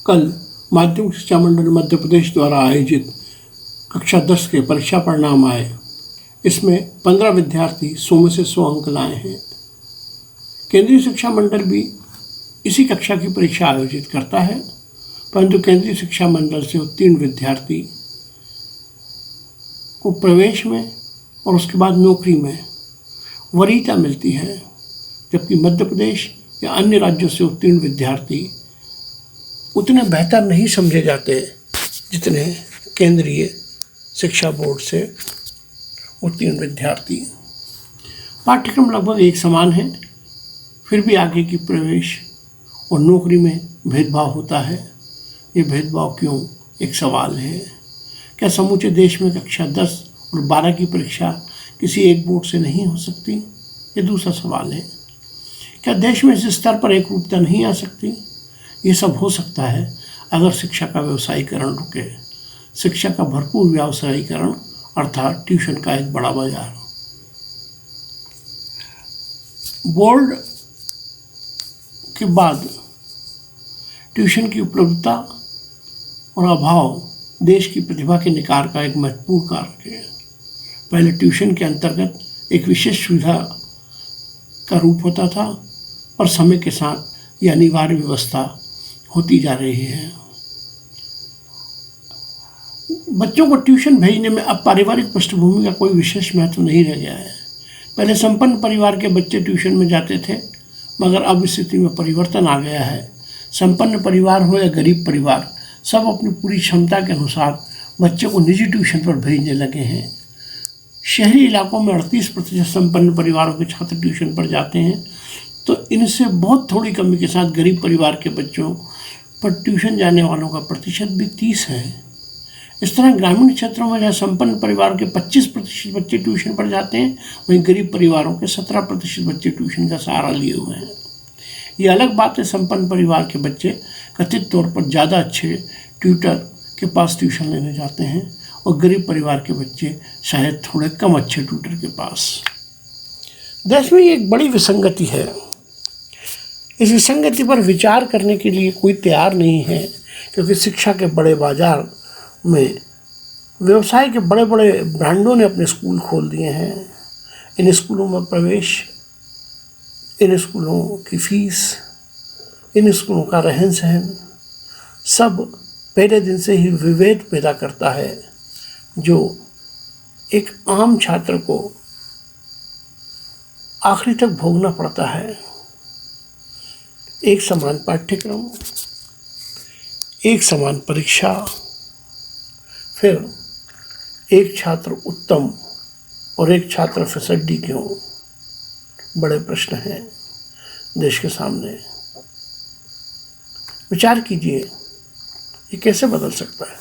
कल माध्यमिक शिक्षा मंडल मध्य प्रदेश द्वारा आयोजित कक्षा 10 के परीक्षा परिणाम आए। इसमें 15 विद्यार्थी 100 में से 100 अंक लाए हैं। केंद्रीय शिक्षा मंडल भी इसी कक्षा की परीक्षा आयोजित करता है, परंतु केंद्रीय शिक्षा मंडल से उत्तीर्ण विद्यार्थी को प्रवेश में और उसके बाद नौकरी में वरीयता मिलती है, जबकि मध्य प्रदेश या अन्य राज्यों से उत्तीर्ण विद्यार्थी उतने बेहतर नहीं समझे जाते जितने केंद्रीय शिक्षा बोर्ड से उत्तीर्ण विद्यार्थी। पाठ्यक्रम लगभग एक समान है, फिर भी आगे की प्रवेश और नौकरी में भेदभाव होता है। ये भेदभाव क्यों, एक सवाल है। क्या समूचे देश में कक्षा 10 और 12 की परीक्षा किसी एक बोर्ड से नहीं हो सकती? ये दूसरा सवाल है। क्या देश में इस स्तर पर एक रूपता नहीं आ सकती? ये सब हो सकता है अगर शिक्षा का व्यवसायीकरण रुके। शिक्षा का भरपूर व्यावसायीकरण अर्थात ट्यूशन का एक बड़ा बाजार। बोर्ड के बाद ट्यूशन की उपलब्धता और अभाव देश की प्रतिभा के निखार का एक महत्वपूर्ण कारक है। पहले ट्यूशन के अंतर्गत एक विशेष सुविधा का रूप होता था, और समय के साथ यह अनिवार्य व्यवस्था होती जा रही है। बच्चों को ट्यूशन भेजने में अब पारिवारिक पृष्ठभूमि का कोई विशेष महत्व नहीं रह गया है। पहले संपन्न परिवार के बच्चे ट्यूशन में जाते थे, मगर अब स्थिति में परिवर्तन आ गया है। संपन्न परिवार हो या गरीब परिवार, सब अपनी पूरी क्षमता के अनुसार बच्चे को निजी ट्यूशन पर भेजने लगे हैं। शहरी इलाकों में 38% संपन्न परिवारों के छात्र ट्यूशन पर जाते हैं, तो इनसे बहुत थोड़ी कमी के साथ गरीब परिवार के बच्चों पर ट्यूशन जाने वालों का प्रतिशत भी 30 है। इस तरह ग्रामीण क्षेत्रों में जहाँ संपन्न परिवार के 25% बच्चे ट्यूशन पर जाते हैं, वहीं गरीब परिवारों के 17% बच्चे ट्यूशन का सहारा लिए हुए हैं। ये अलग बात है, संपन्न परिवार के बच्चे कथित तौर पर ज़्यादा अच्छे ट्यूटर के पास ट्यूशन लेने जाते हैं, और गरीब परिवार के बच्चे शायद थोड़े कम अच्छे ट्यूटर के पास। देश में एक बड़ी विसंगति है। इस विसंगति पर विचार करने के लिए कोई तैयार नहीं है, क्योंकि शिक्षा के बड़े बाजार में व्यवसाय के बड़े बड़े ब्रांडों ने अपने स्कूल खोल दिए हैं। इन स्कूलों में प्रवेश, इन स्कूलों की फीस, इन स्कूलों का रहन सहन सब पहले दिन से ही विभेद पैदा करता है, जो एक आम छात्र को आखिरी तक भोगना पड़ता है। एक समान पाठ्यक्रम, एक समान परीक्षा, फिर एक छात्र उत्तम और एक छात्र फिसड्डी क्यों? बड़े प्रश्न हैं देश के सामने। विचार कीजिए, ये कैसे बदल सकता है?